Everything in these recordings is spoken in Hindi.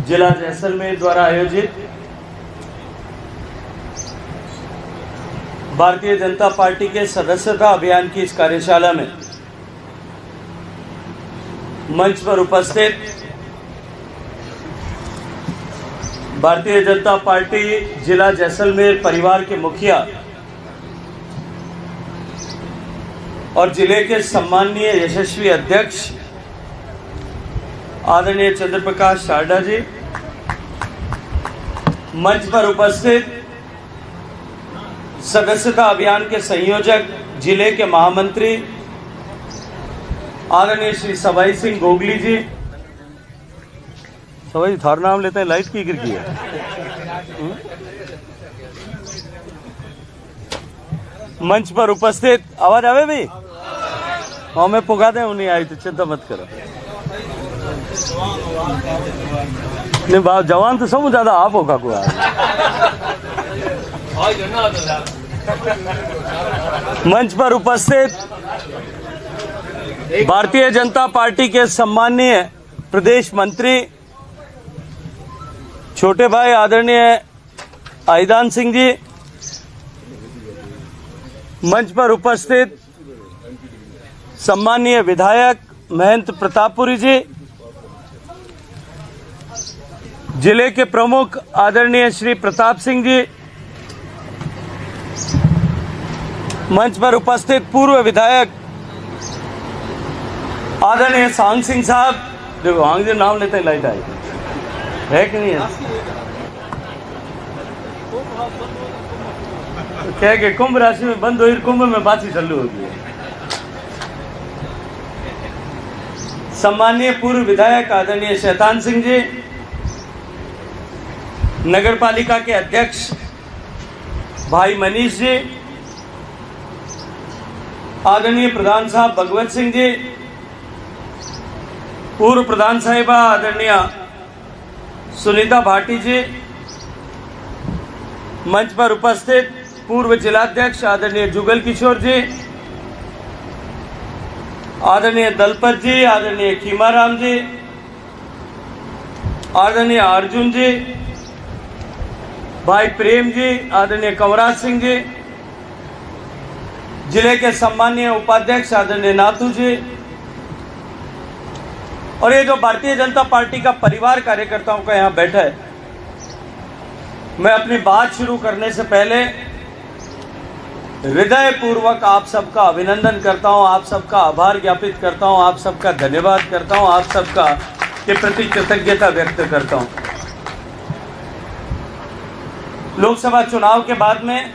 जिला जैसलमेर द्वारा आयोजित भारतीय जनता पार्टी के सदस्यता अभियान की इस कार्यशाला में मंच पर उपस्थित भारतीय जनता पार्टी जिला जैसलमेर परिवार के मुखिया और जिले के सम्माननीय यशस्वी अध्यक्ष आदरणीय चंद्रप्रकाश शारदा जी, मंच पर उपस्थित सदस्यता अभियान के संयोजक जिले के महामंत्री आदरणीय श्री सवाई सिंह गोगली जी। सवाई थार नाम लेते हैं, लाइट की गिर की है। मंच पर उपस्थित आवाज आवे भाई, हाँ मैं पुगा दे उन्हें आई तो चिंता मत करो। नहीं बात जवान तो सब ज्यादा आप होगा को मंच पर उपस्थित भारतीय जनता पार्टी के सम्माननीय प्रदेश मंत्री छोटे भाई आदरणीय आईदान सिंह जी, मंच पर उपस्थित सम्माननीय विधायक महंत प्रतापपुरी जी, जिले के प्रमुख आदरणीय श्री प्रताप सिंह जी, मंच पर उपस्थित पूर्व विधायक आदरणीय सांग सिंह साहब। देखो हांग जी नाम लेते हैं, लाइट आई है कि नहीं है? तो क्या कि कुंभ राशि में बंद हुई, कुंभ में बात ही चालू होगी। सम्माननीय पूर्व विधायक आदरणीय शैतान सिंह जी, नगर पालिका के अध्यक्ष भाई मनीष जी, आदरणीय प्रधान साहब भगवत सिंह जी, पूर्व प्रधान साहिबा आदरणीय सुनीता भाटी जी, मंच पर उपस्थित पूर्व जिलाध्यक्ष आदरणीय जुगल किशोर जी, आदरणीय दलपत जी, आदरणीय खीमाराम जी, आदरणीय अर्जुन जी, भाई प्रेम जी, आदरणीय कंवराज सिंह जी, जिले के सम्माननीय उपाध्यक्ष आदरणीय नाथू जी, और ये जो भारतीय जनता पार्टी का परिवार कार्यकर्ताओं का यहाँ बैठा है, मैं अपनी बात शुरू करने से पहले हृदय पूर्वक आप सबका अभिनंदन करता हूँ, आप सबका आभार ज्ञापित करता हूँ, आप सबका धन्यवाद करता हूँ, आप सबका के प्रति कृतज्ञता व्यक्त करता हूँ। लोकसभा चुनाव के बाद में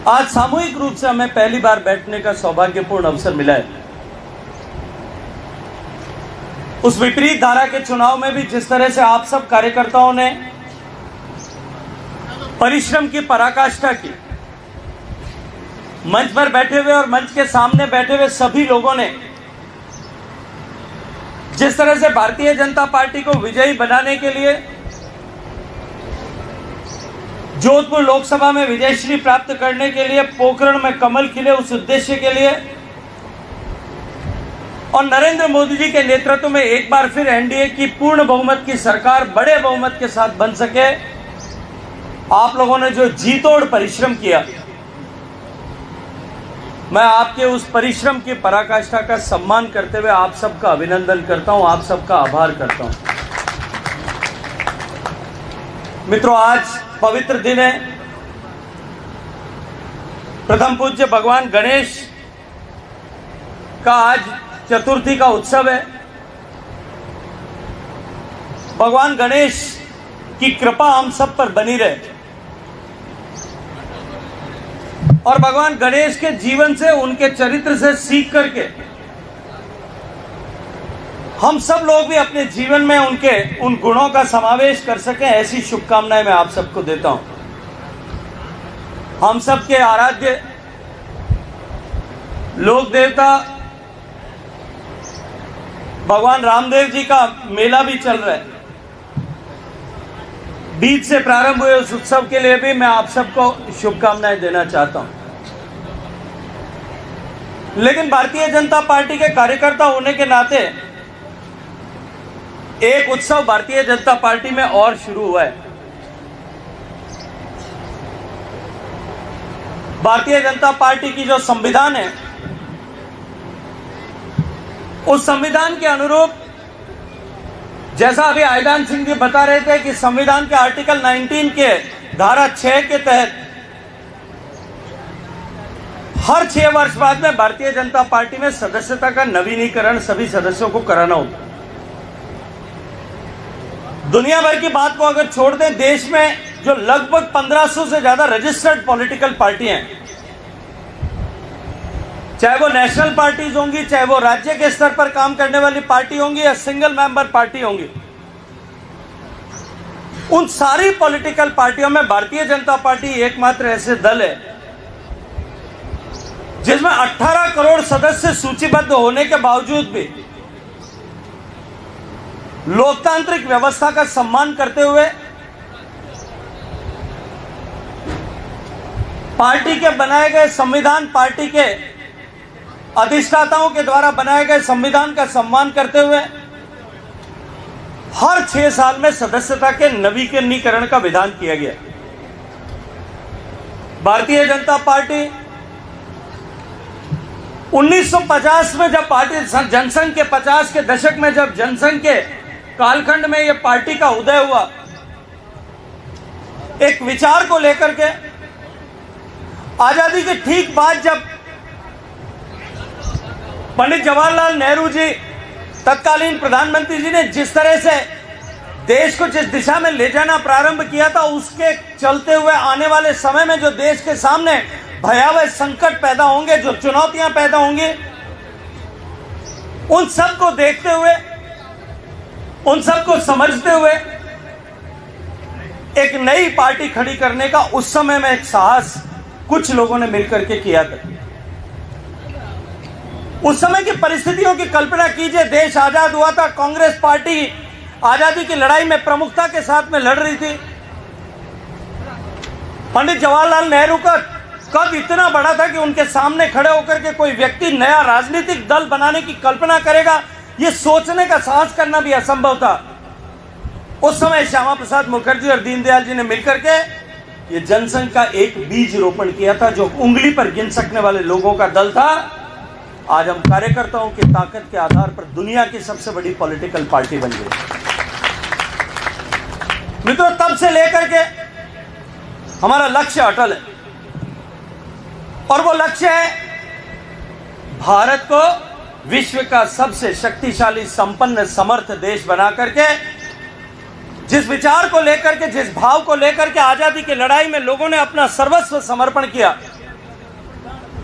आज सामूहिक रूप से हमें पहली बार बैठने का सौभाग्यपूर्ण अवसर मिला है। उस विपरीत धारा के चुनाव में भी जिस तरह से आप सब कार्यकर्ताओं ने परिश्रम की पराकाष्ठा की, मंच पर बैठे हुए और मंच के सामने बैठे हुए सभी लोगों ने जिस तरह से भारतीय जनता पार्टी को विजयी बनाने के लिए, जोधपुर लोकसभा में विजयश्री प्राप्त करने के लिए, पोखरण में कमल खिले उस उद्देश्य के लिए, और नरेंद्र मोदी जी के नेतृत्व में एक बार फिर एनडीए की पूर्ण बहुमत की सरकार बड़े बहुमत के साथ बन सके, आप लोगों ने जो जी तोड़ परिश्रम किया, मैं आपके उस परिश्रम की पराकाष्ठा का सम्मान करते हुए आप सबका अभिनंदन करता हूं, आप सबका आभार करता हूं। मित्रों, आज पवित्र दिन है, प्रथम पूज्य भगवान गणेश का आज चतुर्थी का उत्सव है। भगवान गणेश की कृपा हम सब पर बनी रहे और भगवान गणेश के जीवन से, उनके चरित्र से सीख करके हम सब लोग भी अपने जीवन में उनके उन गुणों का समावेश कर सकें, ऐसी शुभकामनाएं मैं आप सबको देता हूं। हम सबके आराध्य लोक देवता भगवान रामदेव जी का मेला भी चल रहा है। बीच से प्रारंभ हुए उस उत्सव के लिए भी मैं आप सबको शुभकामनाएं देना चाहता हूं। लेकिन भारतीय जनता पार्टी के कार्यकर्ता होने के नाते एक उत्सव भारतीय जनता पार्टी में और शुरू हुआ है। भारतीय जनता पार्टी की जो संविधान है, उस संविधान के अनुरूप, जैसा अभी आयदान सिंह जी बता रहे थे कि संविधान के आर्टिकल 19 के धारा 6 के तहत हर 6 वर्ष बाद में भारतीय जनता पार्टी में सदस्यता का नवीनीकरण सभी सदस्यों को कराना होता है। दुनिया भर की बात को अगर छोड़ दें, देश में जो लगभग 1500 से ज्यादा रजिस्टर्ड पॉलिटिकल पार्टियां हैं, चाहे वो नेशनल पार्टीज होंगी, चाहे वो राज्य के स्तर पर काम करने वाली पार्टी होंगी या सिंगल मेंबर पार्टी होंगी, उन सारी पॉलिटिकल पार्टियों में भारतीय जनता पार्टी एकमात्र ऐसे दल है जिसमें 18 करोड़ सदस्य सूचीबद्ध होने के बावजूद भी लोकतांत्रिक व्यवस्था का सम्मान करते हुए, पार्टी के बनाए गए संविधान, पार्टी के अधिष्ठाताओं के द्वारा बनाए गए संविधान का सम्मान करते हुए हर 6 साल में सदस्यता के नवीनीकरण का विधान किया गया। भारतीय जनता पार्टी 1950 में जब पार्टी जनसंघ के 50 के दशक में जब जनसंघ के कालखंड में यह पार्टी का उदय हुआ, एक विचार को लेकर के आजादी के ठीक बाद जब पंडित जवाहरलाल नेहरू जी, तत्कालीन प्रधानमंत्री जी ने जिस तरह से देश को जिस दिशा में ले जाना प्रारंभ किया था, उसके चलते हुए आने वाले समय में जो देश के सामने भयावह संकट पैदा होंगे, जो चुनौतियां पैदा होंगी, उन सब को देखते हुए, उन सब को समझते हुए एक नई पार्टी खड़ी करने का उस समय में एक साहस कुछ लोगों ने मिलकर के किया था। उस समय की परिस्थितियों की कल्पना कीजिए। देश आजाद हुआ था, कांग्रेस पार्टी आजादी की लड़ाई में प्रमुखता के साथ में लड़ रही थी। पंडित जवाहरलाल नेहरू का कद इतना बड़ा था कि उनके सामने खड़े होकर के कोई व्यक्ति नया राजनीतिक दल बनाने की कल्पना करेगा, यह सोचने का साहस करना भी असंभव था। उस समय श्यामा प्रसाद मुखर्जी और दीनदयाल जी ने मिलकर के ये जनसंघ का एक बीज रोपण किया था, जो उंगली पर गिन सकने वाले लोगों का दल था। आज हम कार्यकर्ताओं की ताकत के आधार पर दुनिया की सबसे बड़ी पॉलिटिकल पार्टी बन गई। मित्रों, तब से लेकर के हमारा लक्ष्य अटल है, और वो लक्ष्य है भारत को विश्व का सबसे शक्तिशाली, संपन्न, समर्थ देश बना करके, जिस विचार को लेकर के, जिस भाव को लेकर के आजादी की लड़ाई में लोगों ने अपना सर्वस्व समर्पण किया,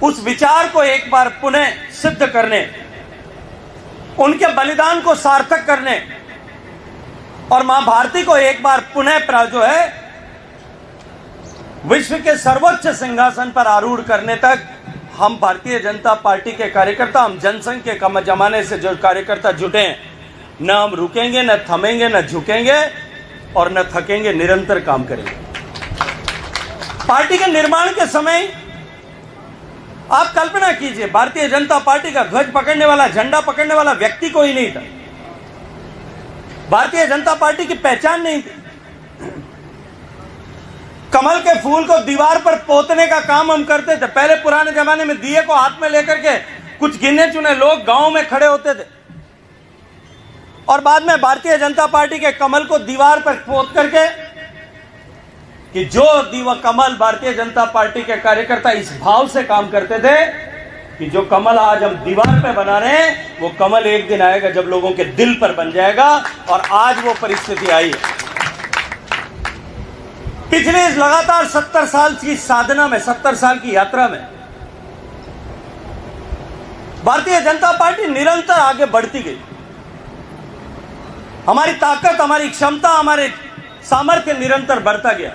उस विचार को एक बार पुनः सिद्ध करने, उनके बलिदान को सार्थक करने और मां भारती को एक बार पुनः जो है विश्व के सर्वोच्च सिंहासन पर आरूढ़ करने तक हम भारतीय जनता पार्टी के कार्यकर्ता, हम जनसंघ के कम जमाने से जो कार्यकर्ता जुटे हैं, न हम रुकेंगे, न थमेंगे, न झुकेंगे और न थकेंगे, निरंतर काम करेंगे। पार्टी के निर्माण के समय आप कल्पना कीजिए, भारतीय जनता पार्टी का ध्वज पकड़ने वाला, झंडा पकड़ने वाला व्यक्ति कोई नहीं था। भारतीय जनता पार्टी की पहचान नहीं थी। कमल के फूल को दीवार पर पोतने का काम हम करते थे। पहले पुराने जमाने में दिए को हाथ में लेकर के कुछ गिने चुने लोग गांव में खड़े होते थे, और बाद में भारतीय जनता पार्टी के कमल को दीवार पर पोत करके, कि जो कमल भारतीय जनता पार्टी के कार्यकर्ता इस भाव से काम करते थे कि जो कमल आज हम दीवार पे बना रहे हैं, वो कमल एक दिन आएगा जब लोगों के दिल पर बन जाएगा, और आज वो परिस्थिति आई है। पिछले इस लगातार 70 साल की साधना में, 70 साल की यात्रा में भारतीय जनता पार्टी निरंतर आगे बढ़ती गई। हमारी ताकत, हमारी क्षमता, हमारे सामर्थ्य निरंतर बढ़ता गया।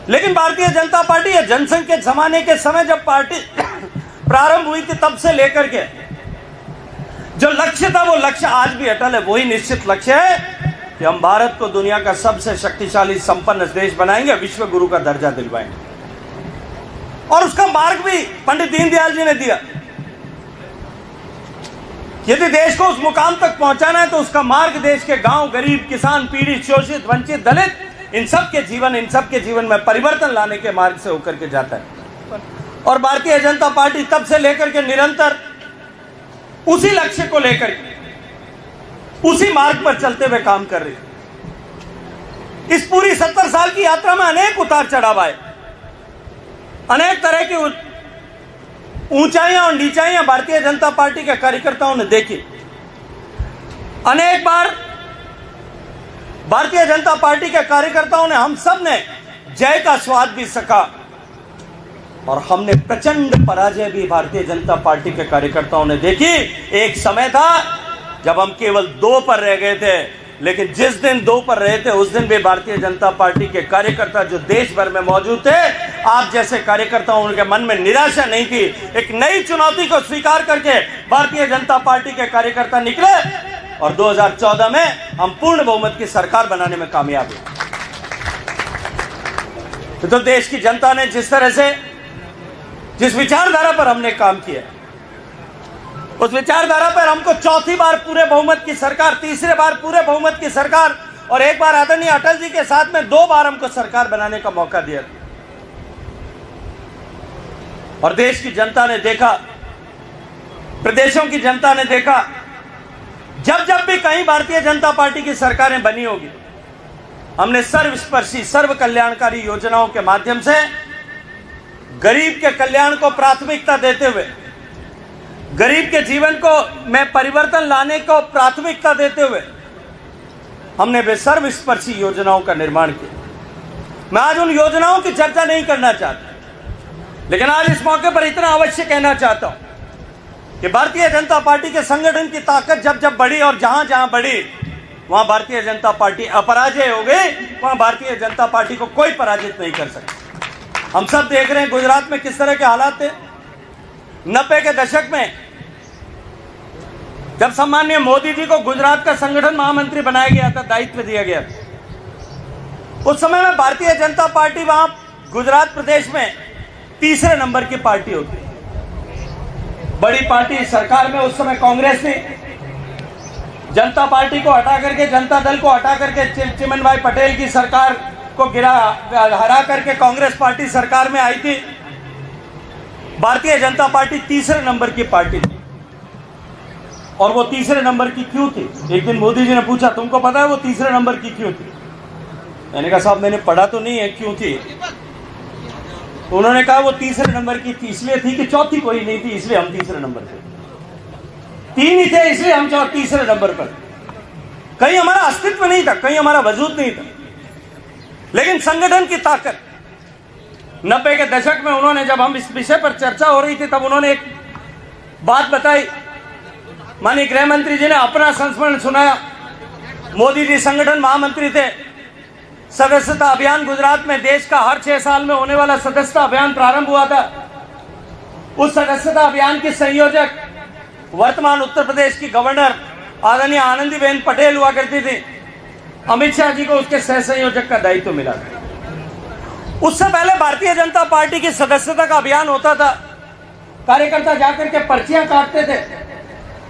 लेकिन भारतीय जनता पार्टी या जनसंघ के जमाने के समय जब पार्टी प्रारंभ हुई थी, तब से लेकर के जो लक्ष्य था, वो लक्ष्य आज भी अटल है। वही निश्चित लक्ष्य है कि हम भारत को दुनिया का सबसे शक्तिशाली, संपन्न देश बनाएंगे, विश्व गुरु का दर्जा दिलवाएंगे। और उसका मार्ग भी पंडित दीनदयाल जी ने दिया। यदि देश को उस मुकाम तक पहुंचाना है तो उसका मार्ग देश के गांव, गरीब, किसान, पीड़ित, शोषित, वंचित, दलित, इन सब के जीवन में परिवर्तन लाने के मार्ग से होकर के जाता है। और भारतीय जनता पार्टी तब से लेकर के निरंतर उसी लक्ष्य को लेकर के उसी मार्ग पर चलते हुए काम कर रही है। इस पूरी 70 साल की यात्रा में अनेक उतार चढ़ाव आए, अनेक तरह की ऊंचाइयां और नीचाइयां भारतीय जनता पार्टी के कार्यकर्ताओं ने देखी। अनेक बार भारतीय जनता पार्टी के कार्यकर्ताओं ने, हम सब ने जय का स्वाद भी सका और हमने प्रचंड पराजय भी भारतीय जनता पार्टी के कार्यकर्ताओं ने देखी। एक समय था जब हम केवल 2 पर रह गए थे, लेकिन जिस दिन 2 पर रहे थे उस दिन भी भारतीय जनता पार्टी के कार्यकर्ता जो देश भर में मौजूद थे, आप जैसे कार्यकर्ताओं उनके मन में निराशा नहीं थी। एक नई चुनौती को स्वीकार करके भारतीय जनता पार्टी के कार्यकर्ता निकले और 2014 में हम पूर्ण बहुमत की सरकार बनाने में कामयाब हुए। तो देश की जनता ने जिस तरह से, जिस विचारधारा पर हमने काम किया, उस विचारधारा पर हमको 4थी बार पूरे बहुमत की सरकार, 3री बार पूरे बहुमत की सरकार और एक बार आदरणीय अटल जी के साथ में 2 बार हमको सरकार बनाने का मौका दिया। और देश की जनता ने देखा, प्रदेशों की जनता ने देखा, जब जब भी कहीं भारतीय जनता पार्टी की सरकारें बनी होगी, हमने सर्वस्पर्शी, सर्व कल्याणकारी योजनाओं के माध्यम से गरीब के कल्याण को प्राथमिकता देते हुए, गरीब के जीवन को में परिवर्तन लाने को प्राथमिकता देते हुए हमने वे सर्वस्पर्शी योजनाओं का निर्माण किया। मैं आज उन योजनाओं की चर्चा नहीं करना चाहता, लेकिन आज इस मौके पर इतना अवश्य कहना चाहता हूं कि भारतीय जनता पार्टी के संगठन की ताकत जब जब बढ़ी और जहां जहां बढ़ी वहां भारतीय जनता पार्टी अपराजय हो गई, वहां भारतीय जनता पार्टी को कोई पराजित नहीं कर सकता। हम सब देख रहे हैं गुजरात में किस तरह के हालात थे। 90 के दशक में जब सम्माननीय मोदी जी को गुजरात का संगठन महामंत्री बनाया गया था, दायित्व दिया गया था, उस समय में भारतीय जनता पार्टी वहां गुजरात प्रदेश में 3रे नंबर की पार्टी होती। बड़ी पार्टी सरकार में उस समय कांग्रेस थी। जनता पार्टी को हटा करके, जनता दल को हटा करके चिमन भाई पटेल की सरकार को हरा करके कांग्रेस पार्टी सरकार में आई थी। भारतीय जनता पार्टी 3रे नंबर की पार्टी थी। और वो 3रे नंबर की क्यों थी? एक दिन मोदी जी ने पूछा, तुमको पता है वो 3रे नंबर की क्यों थी? मैंने कहा साहब मैंने पढ़ा तो नहीं है क्यों थी। उन्होंने कहा वो 3रे नंबर की थी इसलिए थी कि चौथी कोई नहीं थी, इसलिए हम 3रे नंबर पे, 3 ही थे इसलिए हम 3रे नंबर पर। कहीं हमारा अस्तित्व नहीं था, कहीं हमारा वजूद नहीं था, लेकिन संगठन की ताकत। 90 के दशक में उन्होंने, जब हम इस विषय पर चर्चा हो रही थी, तब उन्होंने एक बात बताई। माननीय गृह मंत्री जी ने अपना संस्मरण सुनाया। मोदी जी संगठन महामंत्री थे। सदस्यता अभियान गुजरात में देश का हर 6 साल में होने वाला सदस्यता अभियान प्रारंभ हुआ था। उस सदस्यता अभियान की संयोजक वर्तमान उत्तर प्रदेश की गवर्नर आदरणीय आनंदीबेन पटेल हुआ करती थी। अमित शाह जी को उसके सह संयोजक का दायित्व मिला था। उससे पहले भारतीय जनता पार्टी की सदस्यता का अभियान होता था। कार्यकर्ता जाकर के पर्चियां काटते थे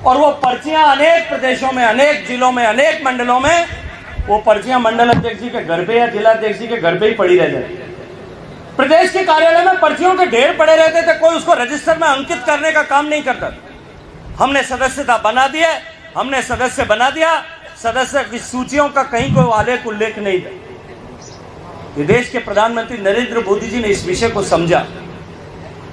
और वो पर्चियां अनेक प्रदेशों में, अनेक जिलों में, अनेक मंडलों में वो पर्चियां मंडल अध्यक्ष जी के घर पे या जिला अध्यक्ष जी के घर पे ही पड़ी रह जाती। प्रदेश के कार्यालय में पर्चियों के ढेर पड़े रहते थे, कोई उसको रजिस्टर में अंकित करने का काम नहीं करता। हमने सदस्यता बना दिया, हमने सदस्य बना दिया। सदस्य की सूचियों का कहीं कोई आलेख उल्लेख नहीं था। ये देश के प्रधानमंत्री नरेंद्र मोदी जी ने इस विषय को समझा।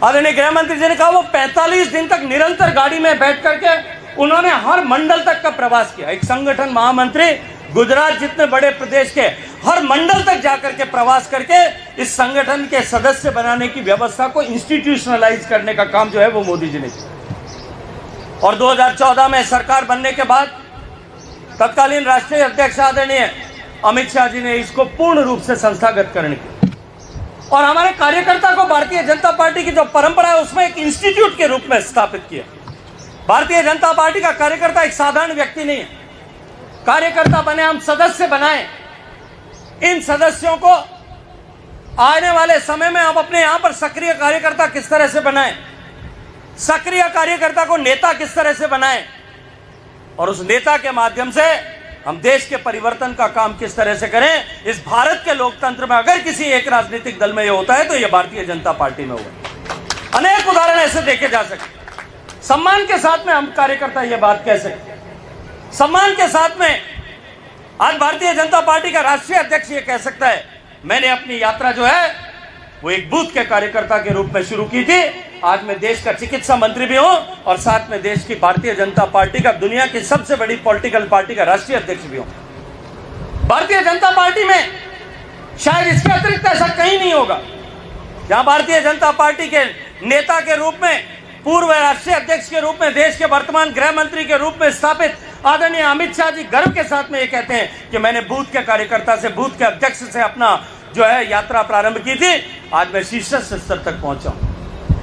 आदरणीय गृह मंत्री जी ने कहा वो 45 दिन तक निरंतर गाड़ी में बैठ करके उन्होंने हर मंडल तक का प्रवास किया। एक संगठन महामंत्री गुजरात जितने बड़े प्रदेश के हर मंडल तक जाकर के प्रवास करके इस संगठन के सदस्य बनाने की व्यवस्था को इंस्टीट्यूशनलाइज करने का काम जो है वो मोदी जी ने किया। और 2014 में सरकार बनने के बाद तत्कालीन राष्ट्रीय अध्यक्ष आदरणीय अमित शाह जी ने इसको पूर्ण रूप से संस्थागतकरण किया और हमारे कार्यकर्ता को भारतीय जनता पार्टी की जो परंपरा है उसमें एक इंस्टीट्यूट के रूप में स्थापित किया। भारतीय जनता पार्टी का कार्यकर्ता एक साधारण व्यक्ति नहीं है। कार्यकर्ता बने, हम सदस्य बनाए। इन सदस्यों को आने वाले समय में हम अपने यहां पर सक्रिय कार्यकर्ता किस तरह से बनाएं, सक्रिय कार्यकर्ता को नेता किस तरह से बनाएं, और उस नेता के माध्यम से हम देश के परिवर्तन का काम किस तरह से करें। इस भारत के लोकतंत्र में अगर किसी एक राजनीतिक दल में ये होता है तो ये भारतीय जनता पार्टी में हुआ। अनेक उदाहरण ऐसे देखे जा सकते। सम्मान के साथ में हम कार्यकर्ता ये बात कह सकते, सम्मान के साथ में आज भारतीय जनता पार्टी का राष्ट्रीय अध्यक्ष ये कह सकता है, मैंने अपनी यात्रा जो है वो एक बूथ के कार्यकर्ता के रूप में शुरू की थी। आज मैं देश का चिकित्सा मंत्री भी हूं और साथ में देश की भारतीय जनता पार्टी का, दुनिया की सबसे बड़ी पॉलिटिकल पार्टी का राष्ट्रीय अध्यक्ष भी हूं। भारतीय जनता पार्टी में शायद इसके अतिरिक्त ऐसा कहीं नहीं होगा जहां भारतीय जनता पार्टी के नेता के रूप में, पूर्व राष्ट्रीय अध्यक्ष के रूप में, देश के वर्तमान गृह मंत्री के रूप में स्थापित आदरणीय अमित शाह जी गर्व के साथ में ये कहते हैं कि मैंने बूथ के कार्यकर्ता से, बूथ के अध्यक्ष से अपना जो है यात्रा प्रारंभ की थी, आज मैं शीर्ष स्तर तक पहुंचा हूं।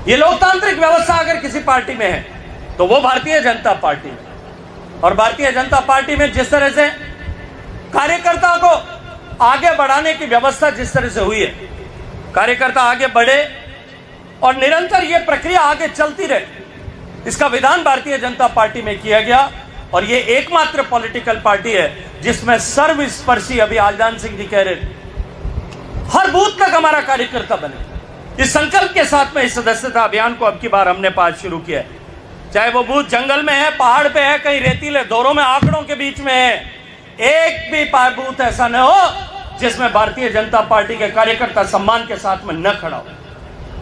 ये लोकतांत्रिक व्यवस्था अगर किसी पार्टी में है तो वो भारतीय जनता पार्टी में। और भारतीय जनता पार्टी में जिस तरह से कार्यकर्ता को आगे बढ़ाने की व्यवस्था जिस तरह से हुई है, कार्यकर्ता आगे बढ़े और निरंतर ये प्रक्रिया आगे चलती रहे, इसका विधान भारतीय जनता पार्टी में किया गया। और ये एकमात्र पॉलिटिकल पार्टी है जिसमें सर्वस्पर्शी, अभी आजान सिंह जी कह रहे थे, हर बूथ तक हमारा कार्यकर्ता बने। इस संकल्प के साथ में इस सदस्यता अभियान को अब की बार हमने पास शुरू किया है। चाहे वो बूथ जंगल में है, पहाड़ पे है, कहीं रेतीले दौरों में, आंकड़ों के बीच में है, एक भी बूथ ऐसा न हो जिसमें भारतीय जनता पार्टी के कार्यकर्ता सम्मान के साथ में न खड़ा हो।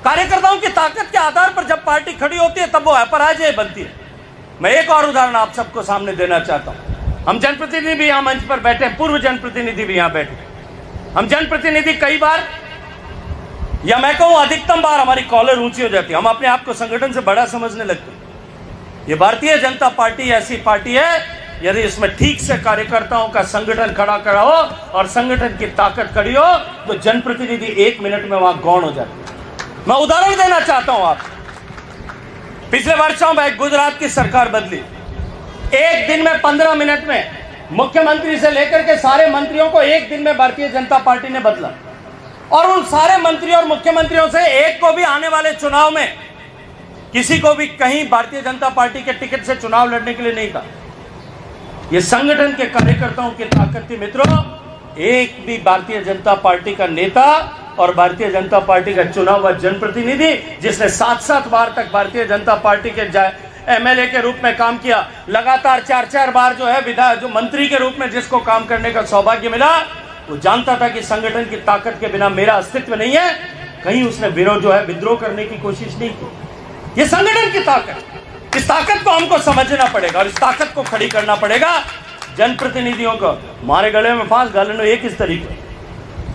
कार्यकर्ताओं की ताकत के आधार पर जब पार्टी खड़ी होती है तब वो अपराजय बनती है। मैं एक और उदाहरण आप सबको सामने देना चाहता हूं। हम जनप्रतिनिधि भी यहां मंच पर बैठे, पूर्व जनप्रतिनिधि भी यहां बैठे। हम जनप्रतिनिधि कई बार, या मैं कहूं अधिकतम बार, हमारी कॉलर ऊंची हो जाती है, हम अपने आप को संगठन से बड़ा समझने लगते हैं। ये भारतीय जनता पार्टी ऐसी पार्टी है, यदि इसमें ठीक से कार्यकर्ताओं का संगठन खड़ा हो और संगठन की ताकत खड़ी हो तो जनप्रतिनिधि 1 मिनट में वहां गौण हो जाते हैं। मैं उदाहरण देना चाहता हूं आप, पिछले वर्षों में गुजरात की सरकार बदली, एक दिन में 15 मिनट में मुख्यमंत्री से लेकर के सारे मंत्रियों को एक दिन में भारतीय जनता पार्टी ने बदला। और उन सारे मंत्रियों और मुख्यमंत्रियों से एक को भी आने वाले चुनाव में किसी को भी कहीं भारतीय जनता पार्टी के टिकट से चुनाव लड़ने के लिए नहीं कहा। यह संगठन के कार्यकर्ताओं की ताकत थी मित्रों। एक भी भारतीय जनता पार्टी का नेता और भारतीय जनता पार्टी का चुनाव हुआ जनप्रतिनिधि जिसने 7-7 बार तक भारतीय जनता पार्टी के एमएलए के रूप में काम किया, लगातार 4-4 बार जो है विधायक, जो मंत्री के रूप में जिसको काम करने का सौभाग्य मिला, वो जानता था कि संगठन की ताकत के बिना मेरा अस्तित्व नहीं है। कहीं उसने विद्रोह करने की कोशिश नहीं की। ये संगठन की ताकत, इस ताकत को हमको समझना पड़ेगा और इस ताकत को खड़ी करना पड़ेगा। जनप्रतिनिधियों को हमारे गले में फांस गालने एक इस तरीके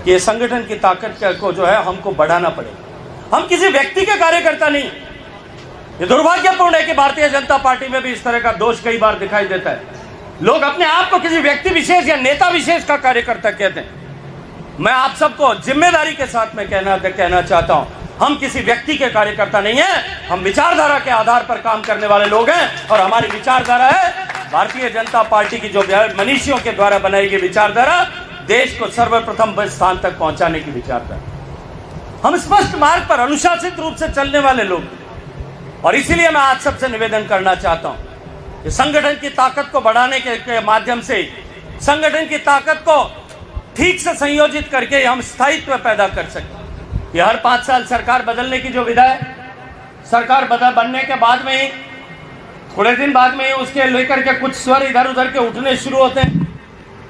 कि संगठन की ताकत को जो है हमको बढ़ाना पड़ेगा। हम किसी व्यक्ति के कार्यकर्ता नहीं। ये दुर्भाग्यपूर्ण है कि भारतीय जनता पार्टी में भी इस तरह का दोष कई बार दिखाई देता है। लोग अपने आप को किसी व्यक्ति विशेष या नेता विशेष का कार्यकर्ता कहते हैं। मैं आप सबको जिम्मेदारी के साथ में कहना चाहता हूं, हम किसी व्यक्ति के कार्यकर्ता नहीं है, हम विचारधारा के आधार पर काम करने वाले लोग हैं। और हमारी विचारधारा है भारतीय जनता पार्टी की जो मनीषियों के द्वारा बनाई गई विचारधारा, देश को सर्वप्रथम स्थान तक पहुंचाने की विचारधारा। हम स्पष्ट मार्ग पर अनुशासित रूप से चलने वाले लोग, और इसीलिए मैं आज सबसे निवेदन करना चाहता हूं कि संगठन की ताकत को बढ़ाने के माध्यम से, संगठन की ताकत को ठीक से संयोजित करके हम स्थायित्व पैदा कर सकते। ये हर 5 साल सरकार बदलने की जो विधा है, सरकार बनने के बाद में ही, थोड़े दिन बाद में ही उसके लेकर के कुछ स्वर इधर उधर के उठने शुरू होते हैं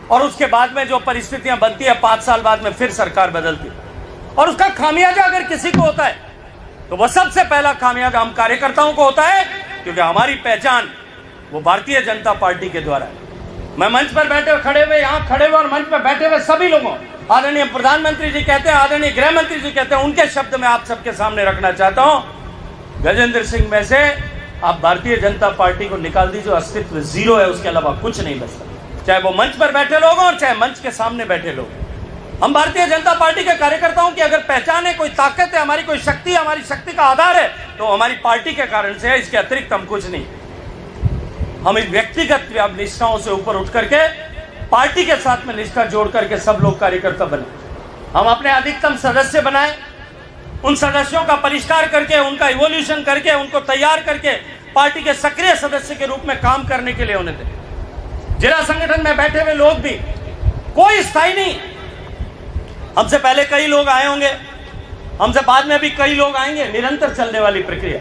और उसके बाद में जो परिस्थितियां बनती है 5 साल बाद में फिर सरकार बदलती है। और उसका खामियाजा अगर किसी को होता है तो वह सबसे पहला खामियाजा हम कार्यकर्ताओं को होता है, क्योंकि हमारी पहचान वो भारतीय जनता पार्टी के द्वारा है। मैं मंच पर बैठे हुए, खड़े हुए, यहाँ खड़े हुए और मंच पर बैठे हुए सभी लोगों, आदरणीय प्रधानमंत्री जी कहते हैं, आदरणीय गृह मंत्री जी कहते हैं, उनके शब्द में आप सबके सामने रखना चाहता हूं। गजेंद्र सिंह में से आप भारतीय जनता पार्टी को निकाल दीजिए, अस्तित्व जीरो है, उसके अलावा कुछ नहीं बचता। चाहे वो मंच पर बैठे लोग और चाहे मंच के सामने बैठे लोग। हम भारतीय जनता पार्टी के कार्यकर्ताओं की अगर पहचान है, कोई ताकत है, हमारी कोई शक्ति है, हमारी शक्ति का आधार है, तो हमारी पार्टी के कारण से है। इसके अतिरिक्त हम कुछ नहीं। हम इस व्यक्तिगत निष्ठाओं से ऊपर उठ करके पार्टी के साथ में निष्ठा जोड़ करके सब लोग कार्यकर्ता बने। हम अपने अधिकतम सदस्य बनाए, उन सदस्यों का परिष्कार करके, उनका इवोल्यूशन करके, उनको तैयार करके पार्टी के सक्रिय सदस्य के रूप में काम करने के लिए उन्हें दें। जिला संगठन में बैठे हुए लोग भी कोई स्थायी नहीं। हमसे पहले कई लोग आए होंगे, हमसे बाद में भी कई लोग आएंगे, निरंतर चलने वाली प्रक्रिया।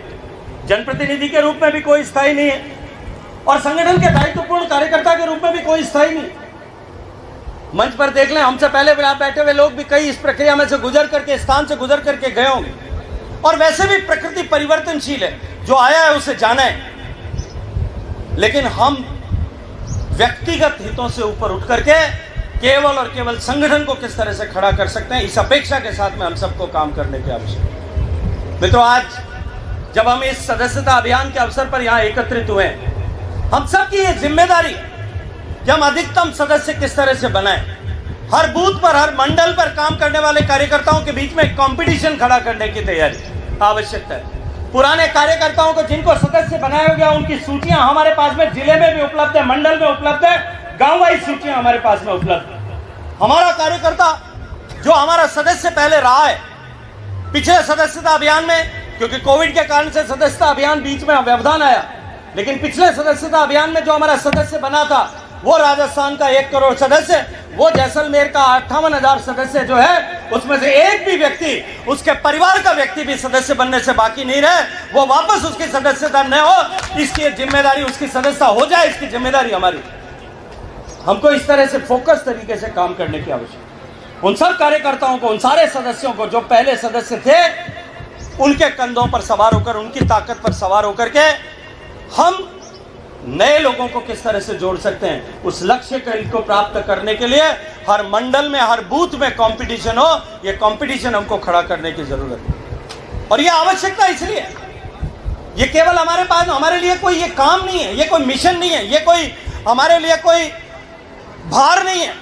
जनप्रतिनिधि के रूप में भी कोई स्थायी नहीं है और संगठन के दायित्वपूर्ण कार्यकर्ता के रूप में भी कोई स्थायी नहीं। मंच पर देख लें, हमसे पहले भी आप बैठे हुए लोग भी कई इस प्रक्रिया में से गुजर करके, स्थान से गुजर करके गए होंगे। और वैसे भी प्रकृति परिवर्तनशील है, जो आया है उसे जाना है। लेकिन हम व्यक्तिगत हितों से ऊपर उठ करके केवल और केवल संगठन को किस तरह से खड़ा कर सकते हैं, इस अपेक्षा के साथ में हम सबको काम करने की आवश्यकता है। मित्रों, आज जब हम इस सदस्यता अभियान के अवसर पर यहाँ एकत्रित हुए हैं, हम सबकी ये जिम्मेदारी कि हम अधिकतम सदस्य किस तरह से बनाएं। हर बूथ पर, हर मंडल पर काम करने वाले कार्यकर्ताओं के बीच में एक कंपटीशन खड़ा करने की तैयारी आवश्यकता है। पुराने कार्यकर्ताओं को जिनको सदस्य बनाया गया, उनकी सूचियां हमारे पास में जिले में भी उपलब्ध है, मंडल में उपलब्ध है, गांव वाइज सूचियां हमारे पास में उपलब्ध है। हमारा कार्यकर्ता जो हमारा सदस्य पहले रहा है, पिछले सदस्यता अभियान में, क्योंकि कोविड के कारण से सदस्यता अभियान बीच में व्यवधान आया, लेकिन पिछले सदस्यता अभियान में जो हमारा सदस्य बना था वो राजस्थान का 1 करोड़ सदस्य, वो जैसलमेर का 58,000 सदस्य जो है, उसमें से एक भी व्यक्ति, उसके परिवार का व्यक्ति भी सदस्य बनने से बाकी नहीं रहे, वो वापस उसकी सदस्यता न हो, इसकी जिम्मेदारी, उसकी सदस्यता हो जाए, इसकी जिम्मेदारी हमारी। हमको इस तरह से फोकस तरीके से काम करने की आवश्यकता। उन सब कार्यकर्ताओं को, उन सारे सदस्यों को जो पहले सदस्य थे, उनके कंधों पर सवार होकर, उनकी ताकत पर सवार होकर के हम नए लोगों को किस तरह से जोड़ सकते हैं, उस लक्ष्य को प्राप्त करने के लिए हर मंडल में, हर बूथ में कंपटीशन हो। यह कंपटीशन हमको खड़ा करने की जरूरत है और यह आवश्यकता इसलिए, ये केवल हमारे पास, हमारे लिए कोई ये काम नहीं है, ये कोई मिशन नहीं है, ये कोई हमारे लिए कोई भार नहीं है,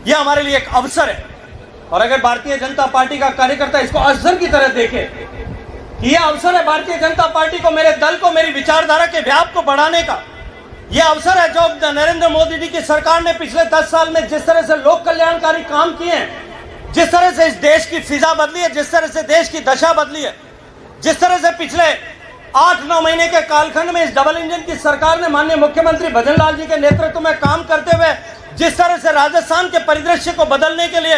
यह हमारे लिए एक अवसर है। और अगर भारतीय जनता पार्टी का कार्यकर्ता इसको अवसर की तरह देखे कि यह अवसर है भारतीय जनता पार्टी को, मेरे दल को, मेरी विचारधारा के व्याप को बढ़ाने का, यह अवसर है जो नरेंद्र मोदी जी की सरकार ने पिछले 10 साल में जिस तरह से लोक कल्याणकारी काम किए हैं, जिस तरह से इस देश की फिजा बदली है, जिस तरह से देश की दशा बदली है, जिस तरह से पिछले 8-9 महीने के कालखंड में इस डबल इंजन की सरकार ने माननीय मुख्यमंत्री भजन लाल जी के नेतृत्व में काम करते हुए जिस तरह से राजस्थान के परिदृश्य को बदलने के लिए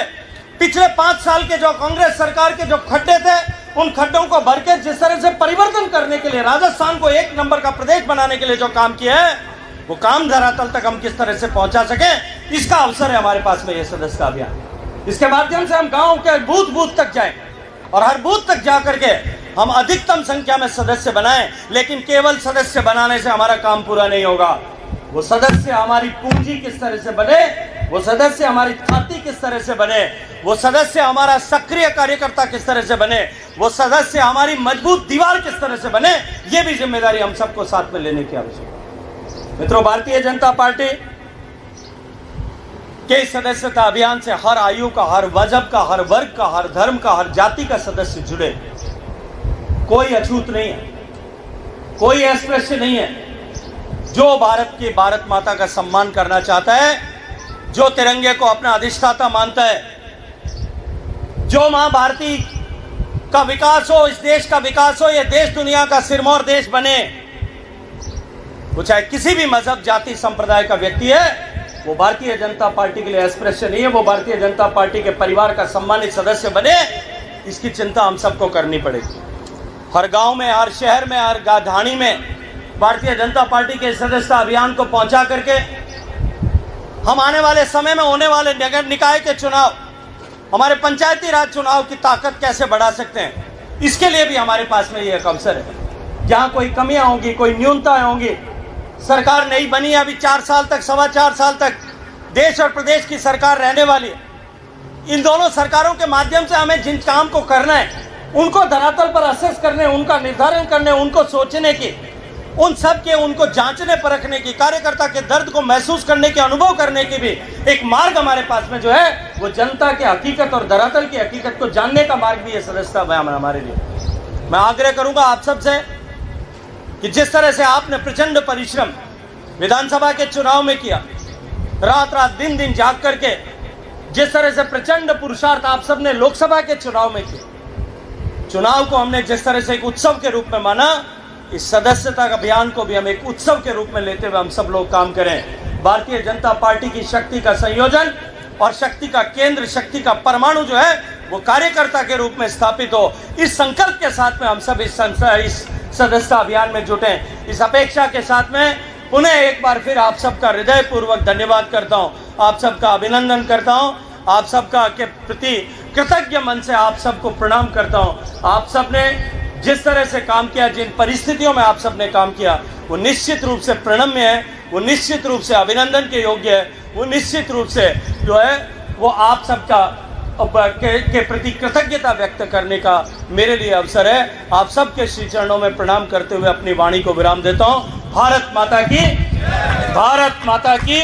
पिछले 5 साल के जो कांग्रेस सरकार के जो खड्डे थे, उन खड्डों को भर के जिस तरह से परिवर्तन करने के लिए, राजस्थान को 1 नंबर का प्रदेश बनाने के लिए जो काम किया है, वो काम धरातल तक हम किस तरह से पहुंचा सके, इसका अवसर है हमारे पास में ये सदस्यता अभियान। इसके माध्यम से हम गांव के बूथ तक जाएं और हर बूथ तक जा करके हम अधिकतम संख्या में सदस्य बनाएं। लेकिन केवल सदस्य बनाने से हमारा काम पूरा नहीं होगा। वो सदस्य हमारी पूंजी किस तरह से बने, वो सदस्य हमारी छाती किस तरह से बने, वो सदस्य हमारा सक्रिय कार्यकर्ता किस तरह से बने, वो सदस्य हमारी मजबूत दीवार किस तरह से बने, ये भी जिम्मेदारी हम सबको साथ में लेने की आवश्यकता है। मित्रों, भारतीय जनता पार्टी के सदस्यता अभियान से हर आयु का, हर मजहब का, हर वर्ग का, हर धर्म का, हर जाति का सदस्य जुड़े। कोई अछूत नहीं है, कोई अस्पृश्य नहीं है। जो भारत माता का सम्मान करना चाहता है, जो तिरंगे को अपना अधिष्ठाता मानता है, जो मां भारती का विकास हो, इस देश का विकास हो, यह देश दुनिया का सिरमौर देश बने, वो चाहे किसी भी मजहब, जाति, संप्रदाय का व्यक्ति है, वो भारतीय जनता पार्टी के लिए अस्पृश्य नहीं है, वो भारतीय जनता पार्टी के परिवार का सम्मानित सदस्य बने। इसकी चिंता हम सबको करनी पड़ेगी। हर गांव में, हर शहर में, हर गाधानी में भारतीय जनता पार्टी के सदस्यता अभियान को पहुंचा करके हम आने वाले समय में होने वाले नगर निकाय के चुनाव, हमारे पंचायती राज चुनाव की ताकत कैसे बढ़ा सकते हैं, इसके लिए भी हमारे पास में ये एक अवसर है। जहां कोई कमियां होंगी, कोई न्यूनताएं होंगी, सरकार नहीं बनी अभी 4 साल तक, 4.25 साल तक देश और प्रदेश की सरकार रहने वाली है। इन दोनों सरकारों के माध्यम से हमें जिन काम को करना है, उनको धरातल पर असेस करने, उनका निर्धारण करने, उनको सोचने की, उन सब के, उनको जांचने परखने की, कार्यकर्ता के दर्द को महसूस करने के, अनुभव करने की भी एक मार्ग हमारे पास में जो है, वो जनता की हकीकत और धरातल की हकीकत को जानने का मार्ग भी ये सदस्यता अभियान हमारे लिए। मैं आग्रह करूंगा आप सबसे कि जिस तरह से आपने प्रचंड परिश्रम विधानसभा के चुनाव में किया, रात रात दिन दिन जाग करके जिस तरह से प्रचंड पुरुषार्थ आप सबने लोकसभा के चुनाव में किया, चुनाव को हमने जिस तरह से एक उत्सव के रूप में माना, इस सदस्यता अभियान को भी हम एक उत्सव के रूप में लेते हुए हम सब लोग काम करें। भारतीय जनता पार्टी की शक्ति का संयोजन और शक्ति का केंद्र, शक्ति का परमाणु जो है वो कार्यकर्ता के रूप में स्थापित हो। इस संकल्प के साथ में हम सब इस सदस्यता अभियान में जुटे। इस अपेक्षा के साथ में पुनः एक बार फिर आप सबका हृदयपूर्वक धन्यवाद करता हूं, आप सबका अभिनंदन करता हूं, आप सबका के प्रति कृतज्ञ मन से आप सबको प्रणाम करता हूं। आप सब ने जिस तरह से काम किया, जिन परिस्थितियों में आप सब ने काम किया, वो निश्चित रूप से प्रणम्य है, वो निश्चित रूप से अभिनंदन के योग्य है, वो निश्चित रूप से जो है वो आप सबका के प्रति कृतज्ञता व्यक्त करने का मेरे लिए अवसर है। आप सबके श्री चरणों में प्रणाम करते हुए अपनी वाणी को विराम देता हूं। भारत माता की, भारत माता की।